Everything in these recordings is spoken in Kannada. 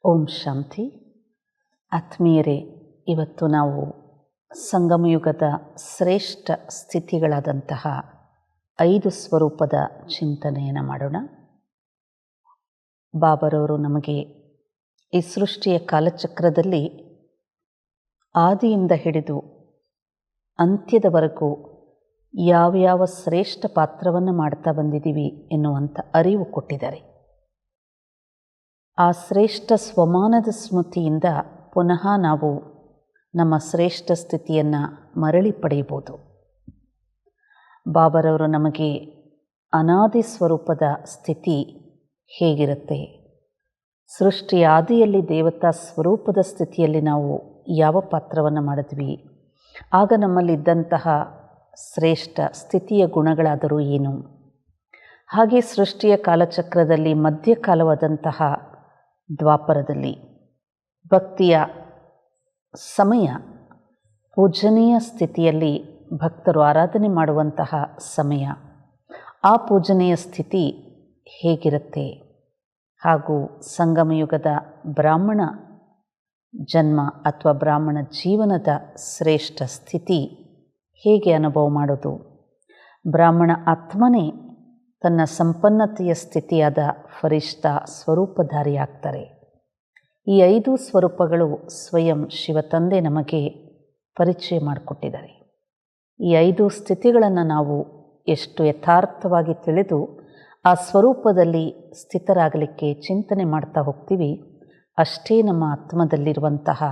ಓಂ ಶಾಂತಿ. ಆತ್ಮೀಯರೇ, ಇವತ್ತು ನಾವು ಸಂಗಮಯುಗದ ಶ್ರೇಷ್ಠ ಸ್ಥಿತಿಗಳಾದಂತಹ 5 ಸ್ವರೂಪದ ಚಿಂತನೆಯನ್ನು ಮಾಡೋಣ. ಬಾಬರವರು ನಮಗೆ ಈ ಸೃಷ್ಟಿಯ ಕಾಲಚಕ್ರದಲ್ಲಿ ಆದಿಯಿಂದ ಹಿಡಿದು ಅಂತ್ಯದವರೆಗೂ ಯಾವ್ಯಾವ ಶ್ರೇಷ್ಠ ಪಾತ್ರವನ್ನು ಮಾಡ್ತಾ ಬಂದಿದ್ದೀವಿ ಎನ್ನುವಂಥ ಅರಿವು ಕೊಟ್ಟಿದ್ದಾರೆ. ಆ ಶ್ರೇಷ್ಠ ಸ್ವಮಾನದ ಸ್ಮೃತಿಯಿಂದ ಪುನಃ ನಾವು ನಮ್ಮ ಶ್ರೇಷ್ಠ ಸ್ಥಿತಿಯನ್ನು ಮರಳಿ ಪಡೆಯಬಹುದು. ಬಾಬರವರು ನಮಗೆ ಅನಾದಿ ಸ್ವರೂಪದ ಸ್ಥಿತಿ ಹೇಗಿರುತ್ತೆ, ಸೃಷ್ಟಿಯ ಆದಿಯಲ್ಲಿ ದೇವತಾ ಸ್ವರೂಪದ ಸ್ಥಿತಿಯಲ್ಲಿ ನಾವು ಯಾವ ಪಾತ್ರವನ್ನು ಮಾಡಿದ್ವಿ, ಆಗ ನಮ್ಮಲ್ಲಿದ್ದಂತಹ ಶ್ರೇಷ್ಠ ಸ್ಥಿತಿಯ ಗುಣಗಳಾದರೂ ಏನು, ಹಾಗೆ ಸೃಷ್ಟಿಯ ಕಾಲಚಕ್ರದಲ್ಲಿ ಮಧ್ಯಕಾಲವಾದಂತಹ ದ್ವಾಪರದಲ್ಲಿ ಭಕ್ತಿಯ ಸಮಯ, ಪೂಜನೀಯ ಸ್ಥಿತಿಯಲ್ಲಿ ಭಕ್ತರು ಆರಾಧನೆ ಮಾಡುವಂತಹ ಸಮಯ, ಆ ಪೂಜನೀಯ ಸ್ಥಿತಿ ಹೇಗಿರುತ್ತೆ, ಹಾಗೂ ಸಂಗಮಯುಗದ ಬ್ರಾಹ್ಮಣ ಜನ್ಮ ಅಥವಾ ಬ್ರಾಹ್ಮಣ ಜೀವನದ ಶ್ರೇಷ್ಠ ಸ್ಥಿತಿ ಹೇಗೆ ಅನುಭವ ಮಾಡೋದು, ಬ್ರಾಹ್ಮಣ ಆತ್ಮನೇ ತನ್ನ ಸಂಪನ್ನತೆಯ ಸ್ಥಿತಿಯಾದ ಫರಿಷ್ಠ ಸ್ವರೂಪಧಾರಿಯಾಗ್ತಾರೆ. ಈ 5 ಸ್ವರೂಪಗಳು ಸ್ವಯಂ ಶಿವತಂದೆ ನಮಗೆ ಪರಿಚಯ ಮಾಡಿಕೊಟ್ಟಿದ್ದಾರೆ. ಈ 5 ಸ್ಥಿತಿಗಳನ್ನು ನಾವು ಎಷ್ಟು ಯಥಾರ್ಥವಾಗಿ ತಿಳಿದು ಆ ಸ್ವರೂಪದಲ್ಲಿ ಸ್ಥಿತರಾಗಲಿಕ್ಕೆ ಚಿಂತನೆ ಮಾಡ್ತಾ ಹೋಗ್ತೀವಿ, ಅಷ್ಟೇ ನಮ್ಮ ಆತ್ಮದಲ್ಲಿರುವಂತಹ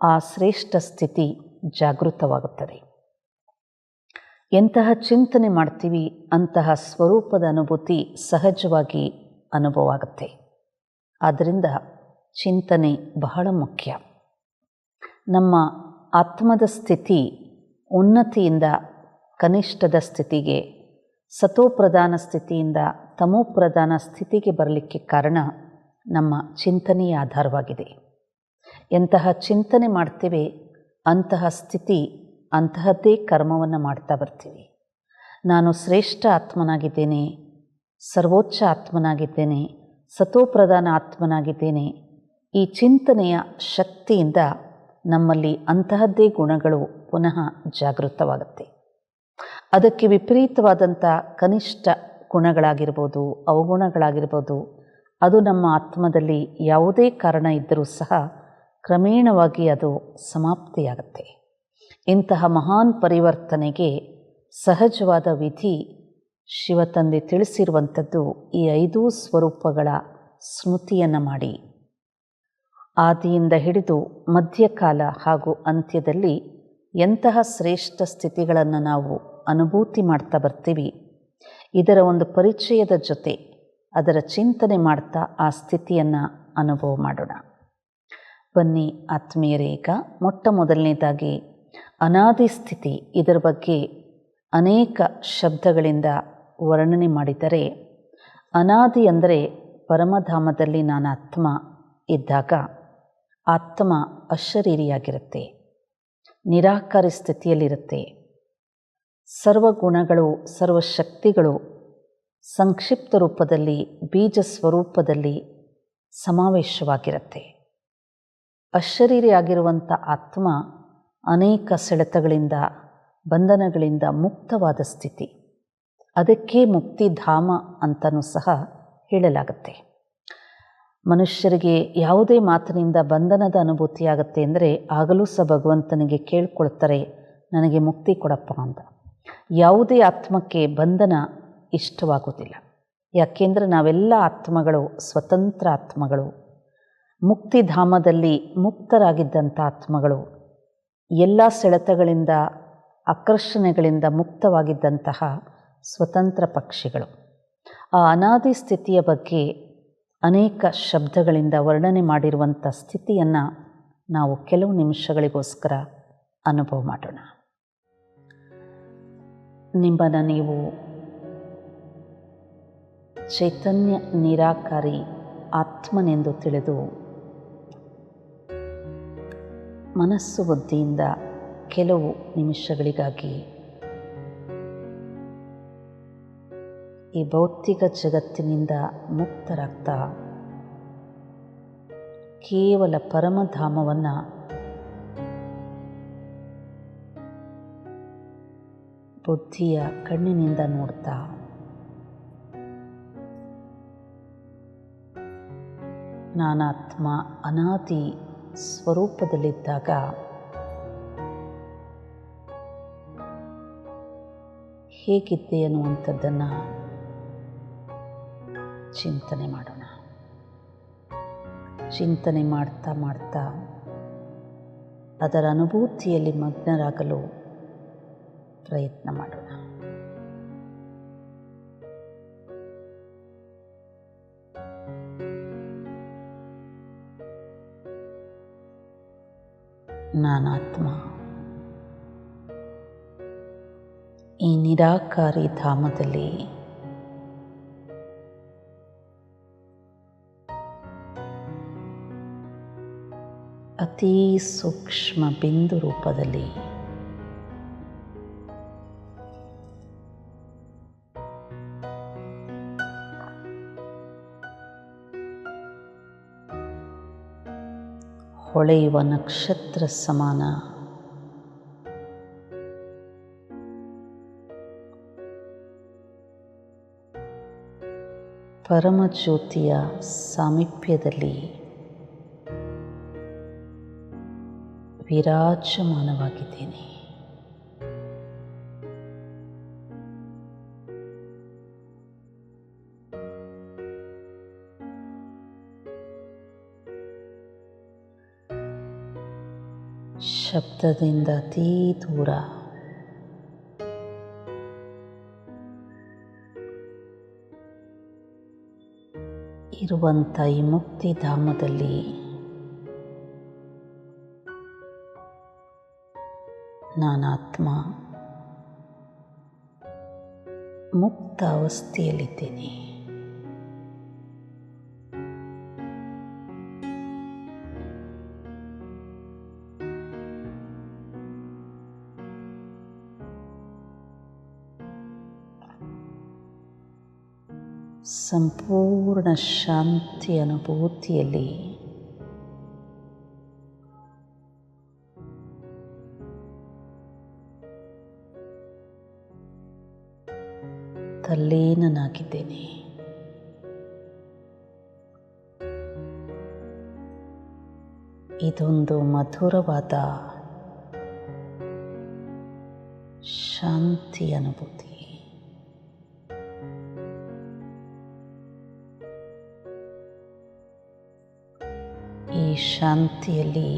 ಆ ಶ್ರೇಷ್ಠ ಸ್ಥಿತಿ ಜಾಗೃತವಾಗುತ್ತದೆ. ಎಂತಹ ಚಿಂತನೆ ಮಾಡ್ತೀವಿ ಅಂತಹ ಸ್ವರೂಪದ ಅನುಭೂತಿ ಸಹಜವಾಗಿ ಅನುಭವ ಆಗುತ್ತೆ. ಆದ್ದರಿಂದ ಚಿಂತನೆ ಬಹಳ ಮುಖ್ಯ. ನಮ್ಮ ಆತ್ಮದ ಸ್ಥಿತಿ ಉನ್ನತಿಯಿಂದ ಕನಿಷ್ಠದ ಸ್ಥಿತಿಗೆ, ಸತೋಪ್ರಧಾನ ಸ್ಥಿತಿಯಿಂದ ತಮೋಪ್ರಧಾನ ಸ್ಥಿತಿಗೆ ಬರಲಿಕ್ಕೆ ಕಾರಣ ನಮ್ಮ ಚಿಂತನೆಯ ಆಧಾರವಾಗಿದೆ. ಎಂತಹ ಚಿಂತನೆ ಮಾಡ್ತೇವೆ ಅಂತಹ ಸ್ಥಿತಿ, ಅಂತಹದ್ದೇ ಕರ್ಮವನ್ನು ಮಾಡ್ತಾ ಬರ್ತೀವಿ. ನಾನು ಶ್ರೇಷ್ಠ ಆತ್ಮನಾಗಿದ್ದೇನೆ, ಸರ್ವೋಚ್ಚ ಆತ್ಮನಾಗಿದ್ದೇನೆ, ಸತೋಪ್ರಧಾನ ಆತ್ಮನಾಗಿದ್ದೇನೆ. ಈ ಚಿಂತನೆಯ ಶಕ್ತಿಯಿಂದ ನಮ್ಮಲ್ಲಿ ಅಂತಹದ್ದೇ ಗುಣಗಳು ಪುನಃ ಜಾಗೃತವಾಗುತ್ತೆ. ಅದಕ್ಕೆ ವಿಪರೀತವಾದಂಥ ಕನಿಷ್ಠ ಗುಣಗಳಾಗಿರ್ಬೋದು, ಅವಗುಣಗಳಾಗಿರ್ಬೋದು, ಅದು ನಮ್ಮ ಆತ್ಮದಲ್ಲಿ ಯಾವುದೇ ಕಾರಣ ಇದ್ದರೂ ಸಹ ಕ್ರಮೇಣವಾಗಿ ಅದು ಸಮಾಪ್ತಿಯಾಗುತ್ತೆ. ಇಂತಹ ಮಹಾನ್ ಪರಿವರ್ತನೆಗೆ ಸಹಜವಾದ ವಿಧಿ ಶಿವತಂದೆ ತಿಳಿಸಿರುವಂಥದ್ದು ಈ 5 ಸ್ವರೂಪಗಳ ಸ್ಮೃತಿಯನ್ನು ಮಾಡಿ, ಆದಿಯಿಂದ ಹಿಡಿದು ಮಧ್ಯಕಾಲ ಹಾಗೂ ಅಂತ್ಯದಲ್ಲಿ ಎಂತಹ ಶ್ರೇಷ್ಠ ಸ್ಥಿತಿಗಳನ್ನು ನಾವು ಅನುಭೂತಿ ಮಾಡ್ತಾ ಬರ್ತೀವಿ, ಇದರ ಒಂದು ಪರಿಚಯದ ಜೊತೆ ಅದರ ಚಿಂತನೆ ಮಾಡ್ತಾ ಆ ಸ್ಥಿತಿಯನ್ನು ಅನುಭವ ಮಾಡೋಣ. ಬನ್ನಿ ಆತ್ಮೀಯರೇ, ಈಗ ಮೊಟ್ಟ ಮೊದಲನೇದಾಗಿ ಅನಾದಿ ಸ್ಥಿತಿ, ಇದರ ಬಗ್ಗೆ ಅನೇಕ ಶಬ್ದಗಳಿಂದ ವರ್ಣನೆ ಮಾಡಿದರೆ, ಅನಾದಿ ಅಂದರೆ ಪರಮಧಾಮದಲ್ಲಿ ನಾನು ಆತ್ಮ ಇದ್ದಾಗ ಆತ್ಮ ಅಶರೀರಿಯಾಗಿರುತ್ತೆ, ನಿರಾಕಾರಿ ಸ್ಥಿತಿಯಲ್ಲಿರುತ್ತೆ. ಸರ್ವಗುಣಗಳು, ಸರ್ವಶಕ್ತಿಗಳು ಸಂಕ್ಷಿಪ್ತ ರೂಪದಲ್ಲಿ ಬೀಜ ಸ್ವರೂಪದಲ್ಲಿ ಸಮಾವೇಶವಾಗಿರುತ್ತೆ. ಅಶರೀರಿಯಾಗಿರುವಂಥ ಆತ್ಮ ಅನೇಕ ಸೆಳೆತಗಳಿಂದ, ಬಂಧನಗಳಿಂದ ಮುಕ್ತವಾದ ಸ್ಥಿತಿ. ಅದಕ್ಕೆ ಮುಕ್ತಿಧಾಮ ಅಂತಲೂ ಸಹ ಹೇಳಲಾಗುತ್ತೆ. ಮನುಷ್ಯರಿಗೆ ಯಾವುದೇ ಮಾತಿನಿಂದ ಬಂಧನದ ಅನುಭೂತಿಯಾಗುತ್ತೆ ಅಂದರೆ ಆಗಲೂ ಸಹ ಭಗವಂತನಿಗೆ ಕೇಳ್ಕೊಳ್ತಾರೆ, ನನಗೆ ಮುಕ್ತಿ ಕೊಡಪ್ಪ ಅಂತ. ಯಾವುದೇ ಆತ್ಮಕ್ಕೆ ಬಂಧನ ಇಷ್ಟವಾಗುವುದಿಲ್ಲ. ಯಾಕೆಂದರೆ ನಾವೆಲ್ಲ ಆತ್ಮಗಳು ಸ್ವತಂತ್ರ ಆತ್ಮಗಳು, ಮುಕ್ತಿಧಾಮದಲ್ಲಿ ಮುಕ್ತರಾಗಿದ್ದಂಥ ಆತ್ಮಗಳು, ಎಲ್ಲ ಸೆಳೆತಗಳಿಂದ ಆಕರ್ಷಣೆಗಳಿಂದ ಮುಕ್ತವಾಗಿದ್ದಂತಹ ಸ್ವತಂತ್ರ ಪಕ್ಷಿಗಳು. ಆ ಅನಾದಿ ಸ್ಥಿತಿಯ ಬಗ್ಗೆ ಅನೇಕ ಶಬ್ದಗಳಿಂದ ವರ್ಣನೆ ಮಾಡಿರುವಂಥ ಸ್ಥಿತಿಯನ್ನು ನಾವು ಕೆಲವು ನಿಮಿಷಗಳಿಗೋಸ್ಕರ ಅನುಭವ ಮಾಡೋಣ. ನಿಮ್ಮನ್ನು ನೀವು ಚೈತನ್ಯ ನಿರಾಕಾರಿ ಆತ್ಮನೆಂದು ತಿಳಿದು ಮನಸ್ಸು ಬುದ್ಧಿಯಿಂದ ಕೆಲವು ನಿಮಿಷಗಳಿಗಾಗಿ ಈ ಭೌತಿಕ ಜಗತ್ತಿನಿಂದ ಮುಕ್ತರಾಗ್ತಾ ಕೇವಲ ಪರಮಧಾಮವನ್ನು ಬುದ್ಧಿಯ ಕಣ್ಣಿನಿಂದ ನೋಡ್ತಾ ನಾನಾತ್ಮ ಅನಾದಿ ಸ್ವರೂಪದಲ್ಲಿದ್ದಾಗ ಹೇಗಿದ್ದೆ ಅನ್ನುವಂಥದ್ದನ್ನು ಚಿಂತನೆ ಮಾಡೋಣ. ಚಿಂತನೆ ಮಾಡ್ತಾ ಮಾಡ್ತಾ ಅದರ ಅನುಭೂತಿಯಲ್ಲಿ ಮಗ್ನರಾಗಲು ಪ್ರಯತ್ನ ಮಾಡೋಣ. ನಾನಾತ್ಮ ಈ ನಿರಾಕಾರಿ ಧಾಮದಲ್ಲಿ ಅತೀ ಸೂಕ್ಷ್ಮ ಬಿಂದು ರೂಪದಲ್ಲಿ ಹೊಳೆಯುವ ನಕ್ಷತ್ರ ಸಮಾನ ಪರಮಜ್ಯೋತಿಯ ಸಾಮೀಪ್ಯದಲ್ಲಿ ವಿರಾಜಮಾನವಾಗಿದ್ದೇನೆ. ಶಬ್ದದಿಂದ ಅತೀ ದೂರ ಇರುವಂಥ ಈ ಮುಕ್ತಿಧಾಮದಲ್ಲಿ ನಾನಾತ್ಮ ಮುಕ್ತ ಅವಸ್ಥೆಯಲ್ಲಿದ್ದೇನೆ. ಸಂಪೂರ್ಣ ಶಾಂತಿ ಅನುಭೂತಿಯಲ್ಲಿ ತಲ್ಲೀನನಾಗಿದ್ದೇನೆ. ಇದೊಂದು ಮಧುರವಾದ ಶಾಂತಿ ಅನುಭೂತಿ. ಈ ಶಾಂತಿಯಲ್ಲಿ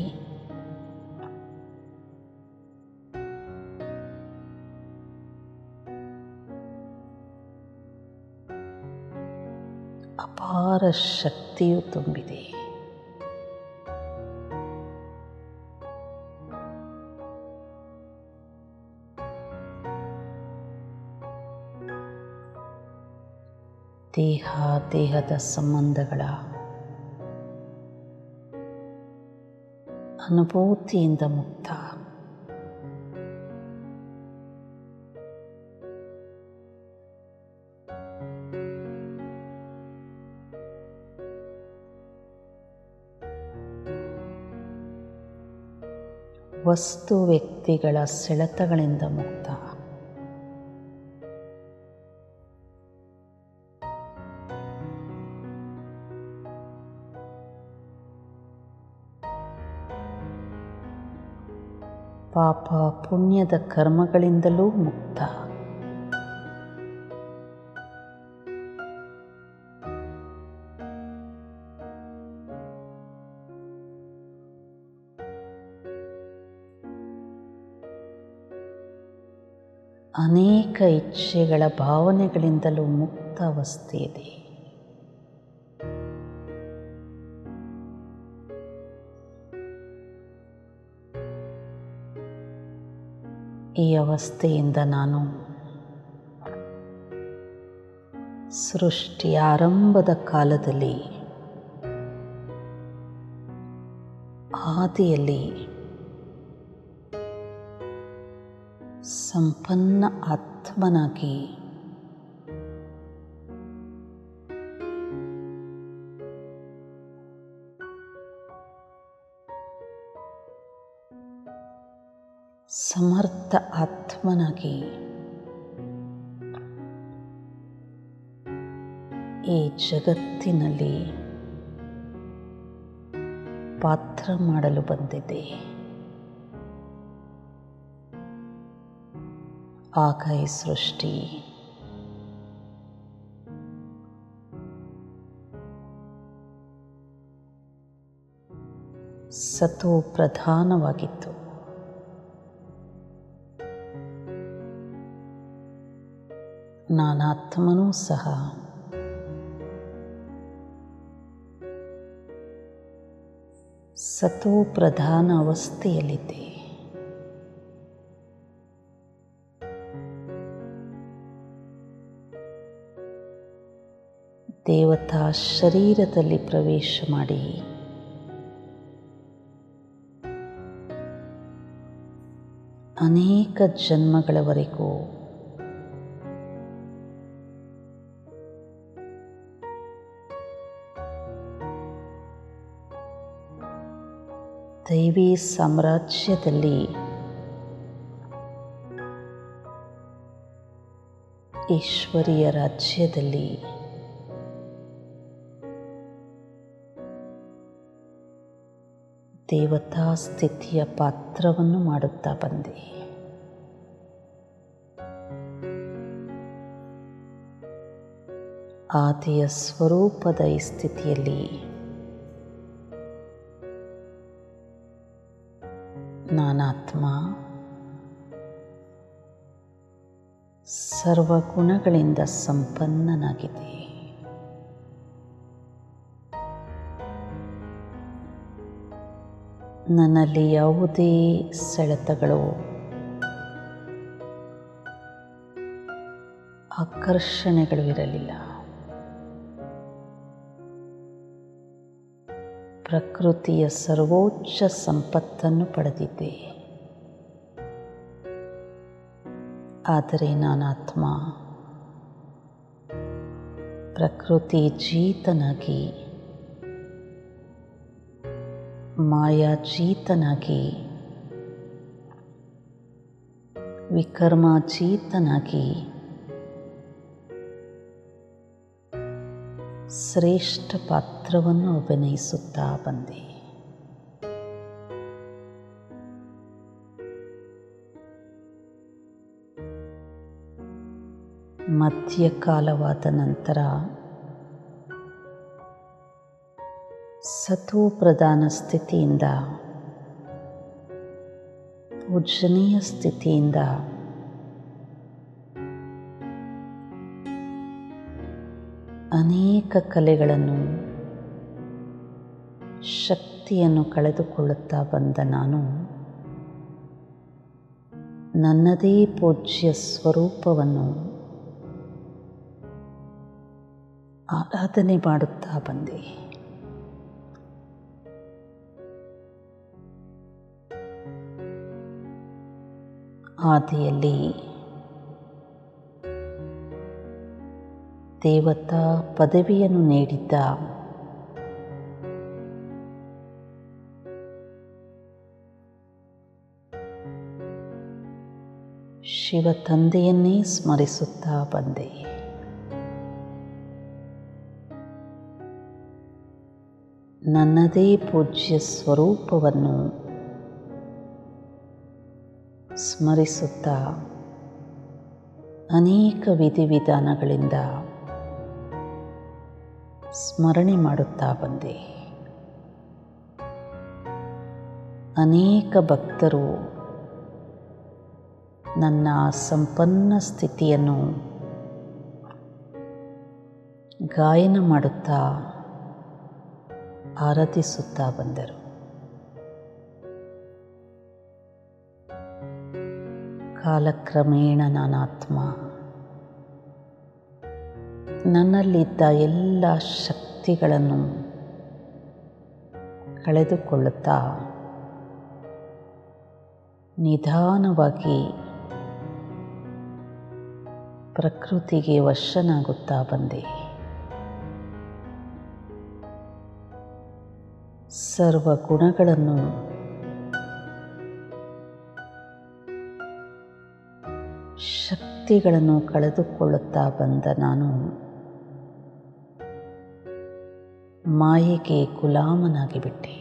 ಅಪಾರ ಶಕ್ತಿಯು ತುಂಬಿದೆ. ದೇಹದ ಸಂಬಂಧಗಳ ಅನುಭೂತಿಯಿಂದ ಮುಕ್ತ. ವಸ್ತು ವ್ಯಕ್ತಿಗಳ ಸೆಳೆತಗಳಿಂದ ಮುಕ್ತ. ಪಾಪ ಪುಣ್ಯದ ಕರ್ಮಗಳಿಂದಲೂ ಮುಕ್ತ. ಅನೇಕ ಇಚ್ಛೆಗಳ ಭಾವನೆಗಳಿಂದಲೂ ಮುಕ್ತ ಅವಸ್ಥೆ ಇದೆ. ಈ ಅವಸ್ಥೆಯಿಂದ ನಾನು ಸೃಷ್ಟಿಯ ಆರಂಭದ ಕಾಲದಲ್ಲಿ ಆದಿಯಲ್ಲಿ ಸಂಪನ್ನ ಆತ್ಮನಾಗಿ ಸಮರ್ಥ ಆತ್ಮನಾಗಿ ಈ ಜಗತ್ತಿನಲ್ಲಿ ಪಾತ್ರ ಮಾಡಲು ಬಂದಿದೆ. ಆಗ ಈ ಸೃಷ್ಟಿ ಸತೋ ಪ್ರಧಾನವಾಗಿತ್ತು. ನಾನಾತ್ಮನೂ ಸಹ ಸತೋ ಪ್ರಧಾನ ಅವಸ್ಥೆಯಲ್ಲಿದೆ. ದೇವತಾ ಶರೀರದಲ್ಲಿ ಪ್ರವೇಶ ಮಾಡಿ ಅನೇಕ ಜನ್ಮಗಳವರೆಗೂ ದೈವಿ ಸಾಮ್ರಾಜ್ಯದಲ್ಲಿ ಈಶ್ವರೀಯ ರಾಜ್ಯದಲ್ಲಿ ದೇವತಾ ಸ್ಥಿತಿಯ ಪಾತ್ರವನ್ನು ಮಾಡುತ್ತಾ ಬಂದೆ. ಆದಿಯ ಸ್ವರೂಪದ ಈ ಸ್ಥಿತಿಯಲ್ಲಿ ನಾನಾತ್ಮ ಸರ್ವಗುಣಗಳಿಂದ ಸಂಪನ್ನನಾಗಿದೆ. ನನ್ನಲ್ಲಿ ಯಾವುದೇ ಸೆಳೆತಗಳು, ಆಕರ್ಷಣೆಗಳು ಇರಲಿಲ್ಲ. ಪ್ರಕೃತಿಯ ಸರ್ವೋಚ್ಚ ಸಂಪತ್ತನ್ನು ಪಡೆದಿದ್ದೆ. ಆದರೆ ನಾನಾತ್ಮ ಪ್ರಕೃತಿ ಜೀತನಾಗಿ, ಮಾಯಾಜೀತನಾಗಿ, ವಿಕರ್ಮಾಜೀತನಾಗಿ ಶ್ರೇಷ್ಠ ಪಾತ್ರವನ್ನು ಅಭಿನಯಿಸುತ್ತಾ ಬಂದೆ. ಮಧ್ಯಕಾಲವಾದ ನಂತರ ಸತೋ ಪ್ರಧಾನ ಸ್ಥಿತಿಯಿಂದ, ಪೂಜನೀಯ ಸ್ಥಿತಿಯಿಂದ ಅನೇಕ ಕಲೆಗಳನ್ನು, ಶಕ್ತಿಯನ್ನು ಕಳೆದುಕೊಳ್ಳುತ್ತಾ ಬಂದ ನಾನು ನನ್ನದೇ ಪೂಜ್ಯ ಸ್ವರೂಪವನ್ನು ಆರಾಧನೆ ಮಾಡುತ್ತಾ ಬಂದೆ. ಆದಿಯಲ್ಲಿ ದೇವತಾ ಪದವಿಯನ್ನು ನೀಡಿದ್ದ ಶಿವ ತಂದೆಯನ್ನೇ ಸ್ಮರಿಸುತ್ತಾ ಬಂದೆ. ನನ್ನದೇ ಪೂಜ್ಯ ಸ್ವರೂಪವನ್ನು ಸ್ಮರಿಸುತ್ತಾ ಅನೇಕ ವಿಧಿವಿಧಾನಗಳಿಂದ ಸ್ಮರಣೆ ಮಾಡುತ್ತಾ ಬಂದೆ. ಅನೇಕ ಭಕ್ತರು ನನ್ನ ಸಂಪನ್ನ ಸ್ಥಿತಿಯನ್ನು ಗಾಯನ ಮಾಡುತ್ತಾ ಆರಾಧಿಸುತ್ತಾ ಬಂದರು. ಕಾಲಕ್ರಮೇಣ ನಾನಾತ್ಮ ನನ್ನಲ್ಲಿದ್ದ ಎಲ್ಲ ಶಕ್ತಿಗಳನ್ನು ಕಳೆದುಕೊಳ್ಳುತ್ತಾ ನಿಧಾನವಾಗಿ ಪ್ರಕೃತಿಗೆ ವಶನಾಗುತ್ತಾ ಬಂದೆ. ಸರ್ವ ಗುಣಗಳನ್ನು ಶಕ್ತಿಗಳನ್ನು ಕಳೆದುಕೊಳ್ಳುತ್ತಾ ಬಂದ ನಾನು ಮಾಯೆಗೆ ಗುಲಾಮನಾಗಿ ಬಿಟ್ಟೆ.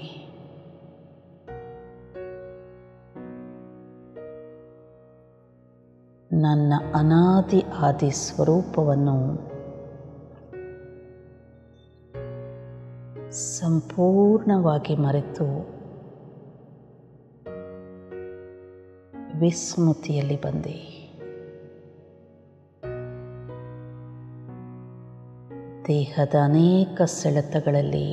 ನನ್ನ ಅನಾದಿ ಆದಿ ಸ್ವರೂಪವನ್ನು ಸಂಪೂರ್ಣವಾಗಿ ಮರೆತು ವಿಸ್ಮೃತಿಯಲ್ಲಿ ಬಂದೆ. ದೇಹದ ಅನೇಕ ಸೆಳೆತಗಳಲ್ಲಿ,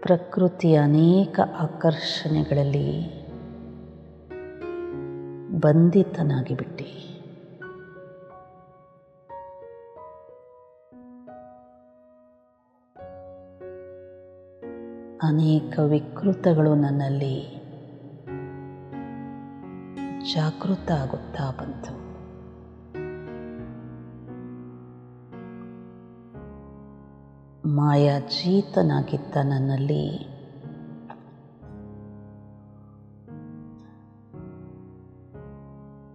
ಪ್ರಕೃತಿಯ ಅನೇಕ ಆಕರ್ಷಣೆಗಳಲ್ಲಿ ಬಂಧಿತನಾಗಿ ಬಿಟ್ಟೆ. ಅನೇಕ ವಿಕೃತಗಳು ನನ್ನಲ್ಲಿ ಜಾಗೃತ ಆಗುತ್ತಾ ಬಂತು. ಮಾಯಾಜೀತನಾಗಿದ್ದ ನನ್ನಲ್ಲಿ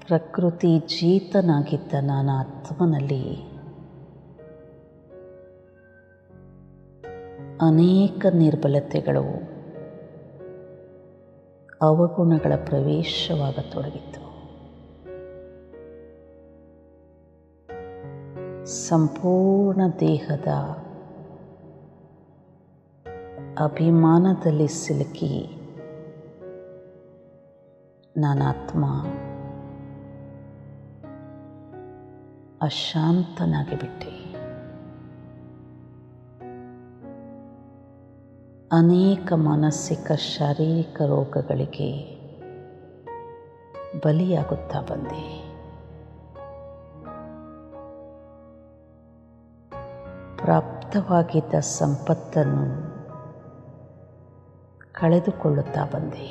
ಪ್ರಕೃತಿ ಜೀತನಾಗಿದ್ದ ನನ್ನ ಆತ್ಮನಲ್ಲಿ ಅನೇಕ ನಿರ್ಬಲತೆಗಳು, ಅವಗುಣಗಳ ಪ್ರವೇಶವಾಗತೊಡಗಿತು. ಸಂಪೂರ್ಣ ದೇಹದ ಅಭಿಮಾನದಲ್ಲಿ ಸಿಲುಕಿ ನಾನಾತ್ಮ ಅಶಾಂತನಾಗಿ ಬಿಟ್ಟೆ. ಅನೇಕ ಮಾನಸಿಕ ಶಾರೀರಿಕ ರೋಗಗಳಿಗೆ ಬಲಿಯಾಗುತ್ತಾ ಬಂದೆ. ಪ್ರಾಪ್ತವಾಗಿದ್ದ ಸಂಪತ್ತನ್ನು ಕಳೆದುಕೊಳ್ಳುತ್ತಾ ಬಂದೆ.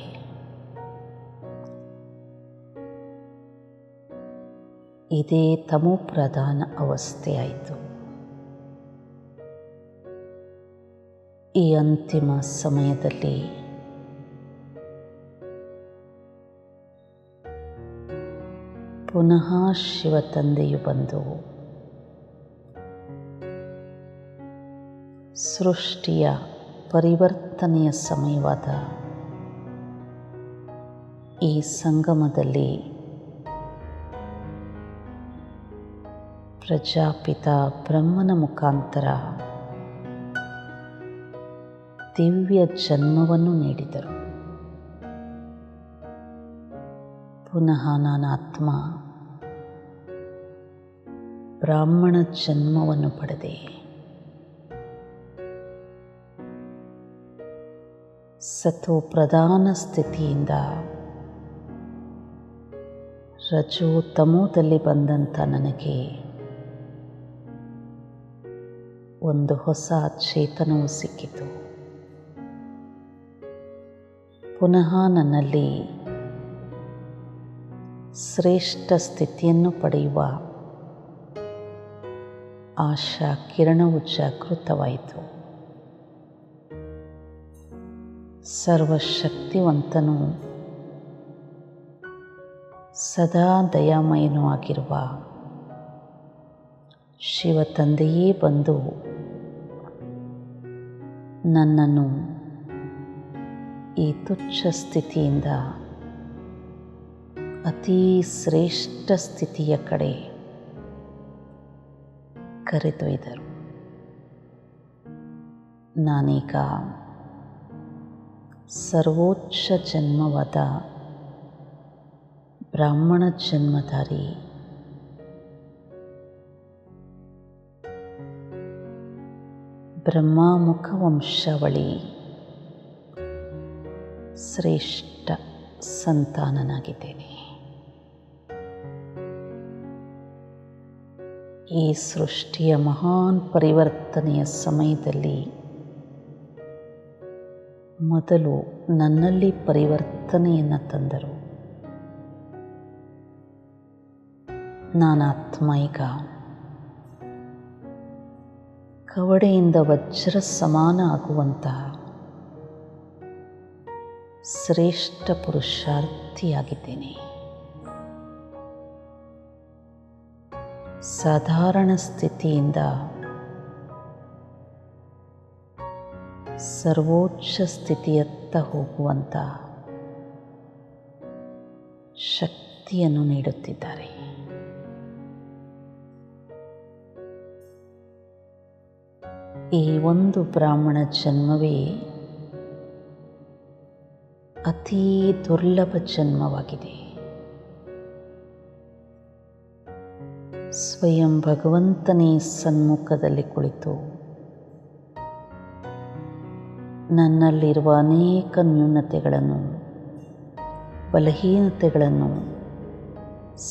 ಇದೇ ತಮೋಪ್ರಧಾನ ಅವಸ್ಥೆಯಾಯಿತು. ಈ ಅಂತಿಮ ಸಮಯದಲ್ಲಿ ಪುನಃ ಶಿವ ತಂದೆಯು ಬಂದು ಸೃಷ್ಟಿಯ ಪರಿವರ್ತನೆಯ ಸಮಯವಾದ ಈ ಸಂಗಮದಲ್ಲಿ ಪ್ರಜಾಪಿತ ಬ್ರಹ್ಮನ ಮುಖಾಂತರ ದಿವ್ಯ ಜನ್ಮವನ್ನು ನೀಡಿದರು. ಪುನಃ ನಾನು ಆತ್ಮ ಬ್ರಾಹ್ಮಣ ಜನ್ಮವನ್ನು ಪಡೆದೆ. ಸತೋ ಪ್ರಧಾನ ಸ್ಥಿತಿಯಿಂದ ರಜೋ ತಮೋದಲ್ಲಿ ಬಂದಂಥ ನನಗೆ ಒಂದು ಹೊಸ ಚೇತನವು ಸಿಕ್ಕಿತು. ಪುನಃ ನನ್ನಲ್ಲಿ ಶ್ರೇಷ್ಠ ಸ್ಥಿತಿಯನ್ನು ಪಡೆಯುವ ಆಶಾ ಕಿರಣವು ಜಾಗೃತವಾಯಿತು. ಸರ್ವಶಕ್ತಿವಂತನೂ ಸದಾ ದಯಾಮಯನೂ ಆಗಿರುವ ಶಿವ ತಂದೆಯೇ ಬಂದು ನನ್ನನ್ನು ಈ ತುಚ್ಛ ಸ್ಥಿತಿಯಿಂದ ಅತೀ ಶ್ರೇಷ್ಠ ಸ್ಥಿತಿಯ ಕಡೆ ಕರೆದೊಯ್ದರು. ನಾನೀಗ ಸರ್ವೋಚ್ಚ ಜನ್ಮವಾದ ಬ್ರಾಹ್ಮಣ ಜನ್ಮಧಾರಿ ಬ್ರಹ್ಮಮುಖ ವಂಶಾವಳಿ ಶ್ರೇಷ್ಠ ಸಂತಾನನಾಗಿದ್ದೇನೆ. ಈ ಸೃಷ್ಟಿಯ ಮಹಾನ್ ಪರಿವರ್ತನೆಯ ಸಮಯದಲ್ಲಿ ಮೊದಲು ನನ್ನಲ್ಲಿ ಪರಿವರ್ತನೆಯನ್ನು ತಂದರು. ನಾನಾತ್ಮ ಈಗ ಕವಡೆಯಿಂದ ವಜ್ರ ಸಮಾನ ಆಗುವಂತಹ ಶ್ರೇಷ್ಠ ಪುರುಷಾರ್ಥಿಯಾಗಿದ್ದೇನೆ. ಸಾಧಾರಣ ಸ್ಥಿತಿಯಿಂದ ಸರ್ವೋಚ್ಚ ಸ್ಥಿತಿಯತ್ತ ಹೋಗುವಂಥ ಶಕ್ತಿಯನ್ನು ನೀಡುತ್ತಿದ್ದಾರೆ. ಈ ಒಂದು ಬ್ರಾಹ್ಮಣ ಜನ್ಮವೇ ಅತೀ ದುರ್ಲಭ ಜನ್ಮವಾಗಿದೆ. ಸ್ವಯಂ ಭಗವಂತನೇ ಸನ್ಮುಖದಲ್ಲಿ ಕುಳಿತು ನನ್ನಲ್ಲಿರುವ ಅನೇಕ ನ್ಯೂನತೆಗಳನ್ನು, ಬಲಹೀನತೆಗಳನ್ನು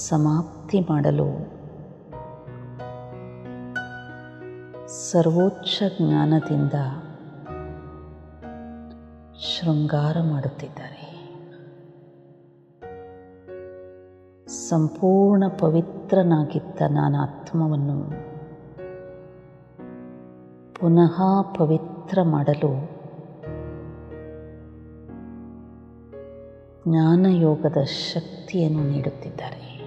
ಸಮಾಪ್ತಿ ಮಾಡಲು ಸರ್ವೋಚ್ಚ ಜ್ಞಾನದಿಂದ ಶೃಂಗಾರ ಮಾಡುತ್ತಿದ್ದಾರೆ. ಸಂಪೂರ್ಣ ಪವಿತ್ರನಾಗಿದ್ದ ನಾನು ಆತ್ಮವನ್ನು ಪುನಃ ಪವಿತ್ರ ಮಾಡಲು ಜ್ಞಾನಯೋಗದ ಶಕ್ತಿಯನ್ನು ನೀಡುತ್ತಿದ್ದಾರೆ.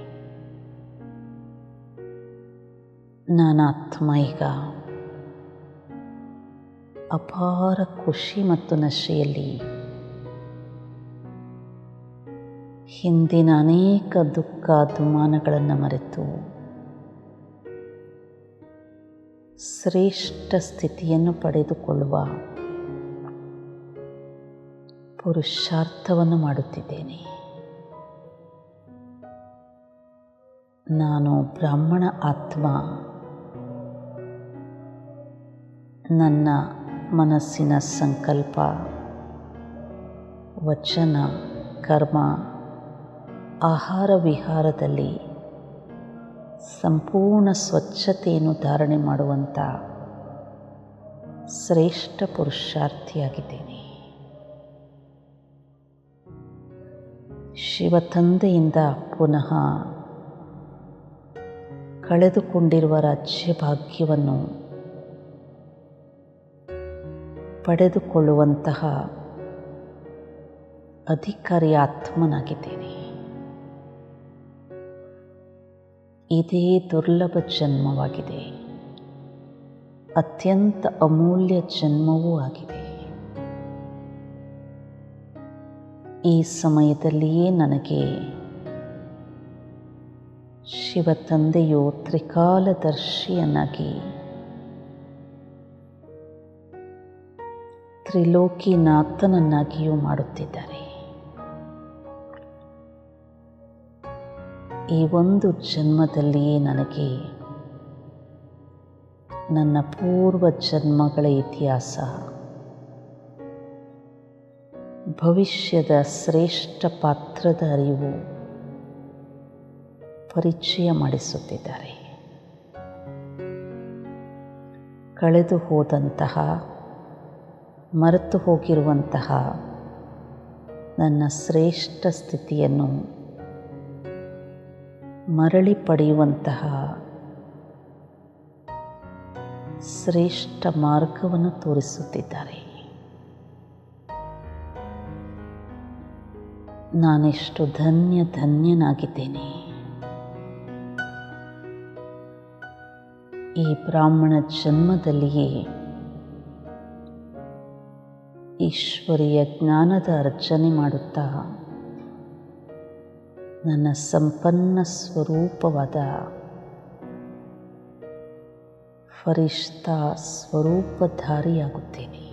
ನಾನಾತ್ಮ ಈಗ ಅಪಾರ ಖುಷಿ ಮತ್ತು ನಶೆಯಲ್ಲಿ ಹಿಂದಿನ ಅನೇಕ ದುಃಖ ದುಮಾನಗಳನ್ನು ಮರೆತು ಶ್ರೇಷ್ಠ ಸ್ಥಿತಿಯನ್ನು ಪಡೆದುಕೊಳ್ಳುವ ಪುರುಷಾರ್ಥವನ್ನು ಮಾಡುತ್ತಿದ್ದೇನೆ. ನಾನು ಬ್ರಾಹ್ಮಣ ಆತ್ಮ ನನ್ನ ಮನಸ್ಸಿನ ಸಂಕಲ್ಪ, ವಚನ, ಕರ್ಮ, ಆಹಾರ ವಿಹಾರದಲ್ಲಿ ಸಂಪೂರ್ಣ ಸ್ವಚ್ಛತೆಯನ್ನು ಧಾರಣೆ ಮಾಡುವಂಥ ಶ್ರೇಷ್ಠ ಪುರುಷಾರ್ಥಿಯಾಗಿದ್ದೇನೆ. ಶಿವತಂದೆಯಿಂದ ಪುನಃ ಕಳೆದುಕೊಂಡಿರುವ ರಾಜ್ಯ ಭಾಗ್ಯವನ್ನು ಪಡೆದುಕೊಳ್ಳುವಂತಹ ಅಧಿಕಾರಿ ಆತ್ಮನಾಗಿದ್ದೇನೆ. ಇದೇ ದುರ್ಲಭ ಜನ್ಮವಾಗಿದೆ, ಅತ್ಯಂತ ಅಮೂಲ್ಯ ಜನ್ಮವೂ ಆಗಿದೆ. ಈ ಸಮಯದಲ್ಲಿಯೇ ನನಗೆ ಶಿವತಂದೆಯು ತ್ರಿಕಾಲದರ್ಶಿಯನ್ನಾಗಿ, ತ್ರಿಲೋಕಿನಾಥನನ್ನಾಗಿಯೂ ಮಾಡುತ್ತಿದ್ದಾರೆ. ಈ ಒಂದು ಜನ್ಮದಲ್ಲಿಯೇ ನನಗೆ ನನ್ನ ಪೂರ್ವ ಜನ್ಮಗಳ ಇತಿಹಾಸ, ಭವಿಷ್ಯದ ಶ್ರೇಷ್ಠ ಪಾತ್ರದ ಅರಿವು ಪರಿಚಯ ಮಾಡಿಸುತ್ತಿದ್ದಾರೆ. ಕಳೆದು ಹೋದಂತಹ, ಮರೆತು ಹೋಗಿರುವಂತಹ ನನ್ನ ಶ್ರೇಷ್ಠ ಸ್ಥಿತಿಯನ್ನು ಮರಳಿ ಪಡೆಯುವಂತಹ ಶ್ರೇಷ್ಠ ಮಾರ್ಗವನ್ನು ತೋರಿಸುತ್ತಿದ್ದಾರೆ. ನಾನೆಷ್ಟು ಧನ್ಯನಾಗಿದ್ದೇನೆ. ಈ ಬ್ರಾಹ್ಮಣ ಜನ್ಮದಲ್ಲಿಯೇ ಈಶ್ವರೀಯ ಜ್ಞಾನದ ಅರ್ಚನೆ ಮಾಡುತ್ತಾ ನನ್ನ ಸಂಪನ್ನ ಸ್ವರೂಪವಾದ ಫರಿಷ್ಠಾ ಸ್ವರೂಪಧಾರಿಯಾಗುತ್ತೇನೆ.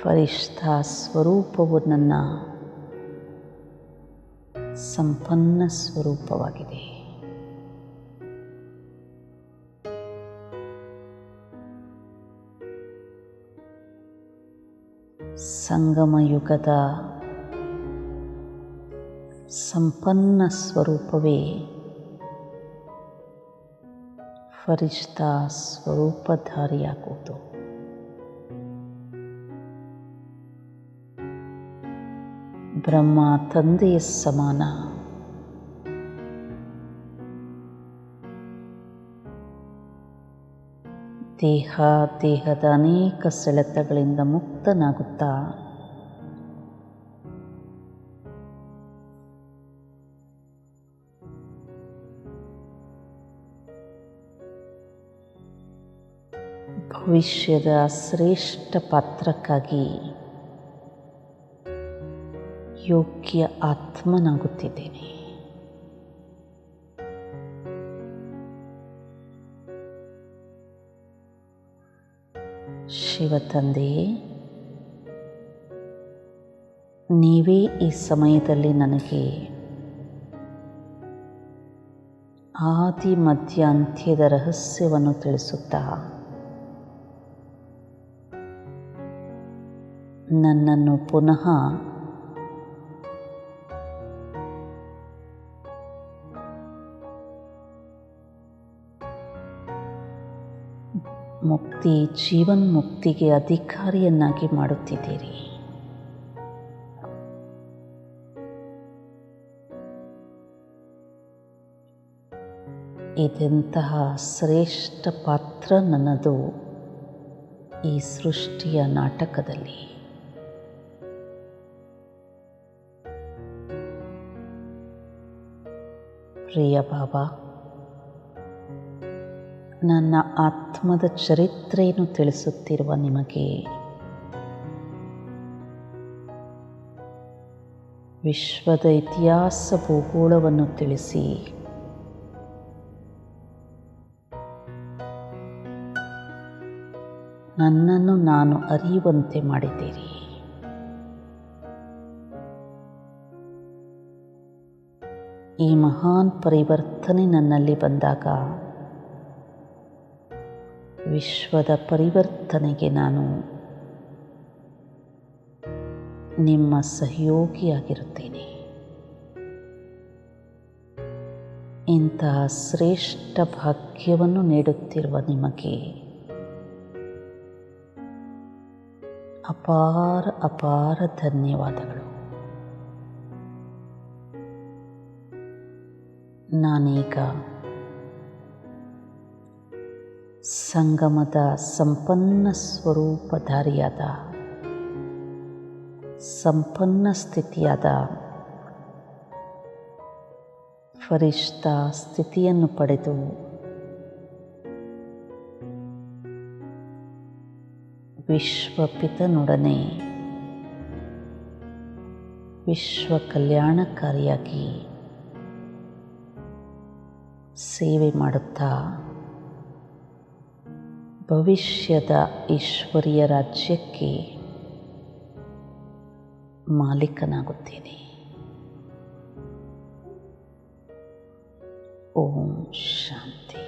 ಫರಿಷ್ಠಾ ಸ್ವರೂಪವು ನನ್ನ ಸಂಪನ್ನ ಸ್ವರೂಪವಾಗಿದೆ. ಸಂಗಮ ಯುಗದ ಸಂಪನ್ನ ಸ್ವರೂಪವೇ ಫರಿಷ್ಠಾ ಸ್ವರೂಪಧಾರಿಯಾಗುವುದು. ಬ್ರಹ್ಮ ತಂದೆಯ ಸಮಾನ ದೇಹದ ಅನೇಕ ಸೆಳೆತಗಳಿಂದ ಮುಕ್ತನಾಗುತ್ತಾ ಭವಿಷ್ಯದ ಶ್ರೇಷ್ಠ ಪಾತ್ರಕ್ಕಾಗಿ ಯೋಗ್ಯ ಆತ್ಮನಾಗುತ್ತಿದ್ದೇನೆ. ಶಿವತಂದೆಯೇ, ನೀವೇ ಈ ಸಮಯದಲ್ಲಿ ನನಗೆ ಆದಿ ಮಧ್ಯ ಅಂತ್ಯದ ರಹಸ್ಯವನ್ನು ತಿಳಿಸುತ್ತಾ ನನ್ನನ್ನು ಪುನಃ ಜೀವನ್ಮುಕ್ತಿಗೆ ಅಧಿಕಾರಿಯನ್ನಾಗಿ ಮಾಡುತ್ತಿದ್ದೀರಿ. ಇದೆಂತಹ ಶ್ರೇಷ್ಠ ಪಾತ್ರ ನನ್ನದು ಈ ಸೃಷ್ಟಿಯ ನಾಟಕದಲ್ಲಿ. ಪ್ರಿಯ ಬಾಬಾ, ನನ್ನ ಆತ್ಮದ ಚರಿತ್ರೆಯನ್ನು ತಿಳಿಸುತ್ತಿರುವ ನಿಮಗೆ ವಿಶ್ವದ ಇತಿಹಾಸ ಭೂಗೋಳವನ್ನು ತಿಳಿಸಿ ನನ್ನನ್ನು ನಾನು ಅರಿಯುವಂತೆ ಮಾಡಿದ್ದೀರಿ. ಈ ಮಹಾನ್ ಪರಿವರ್ತನೆ ನನ್ನಲ್ಲಿ ಬಂದಾಗ ವಿಶ್ವದ ಪರಿವರ್ತನೆಗೆ ನಾನು ನಿಮ್ಮ ಸಹಯೋಗಿಯಾಗಿರುತ್ತೇನೆ. ಇಂತಹ ಶ್ರೇಷ್ಠ ಭಾಗ್ಯವನ್ನು ನೀಡುತ್ತಿರುವ ನಿಮಗೆ ಅಪಾರ ಅಪಾರ ಧನ್ಯವಾದಗಳು. ನಾನೀಗ ಸಂಗಮದ ಸಂಪನ್ನ ಸ್ವರೂಪಧಾರಿಯಾದ ಸಂಪನ್ನ ಸ್ಥಿತಿಯಾದ ಫರಿಷ್ಠಾ ಸ್ಥಿತಿಯನ್ನು ಪಡೆದು ವಿಶ್ವಪಿತನೊಡನೆ ವಿಶ್ವ ಕಲ್ಯಾಣಕಾರಿಯಾಗಿ ಸೇವೆ ಮಾಡುತ್ತಾ ಭವಿಷ್ಯದ ಈಶ್ವರೀಯ ರಾಜ್ಯಕ್ಕೆ ಮಾಲೀಕನಾಗುತ್ತೇನೆ. ಓಂ ಶಾಂತಿ.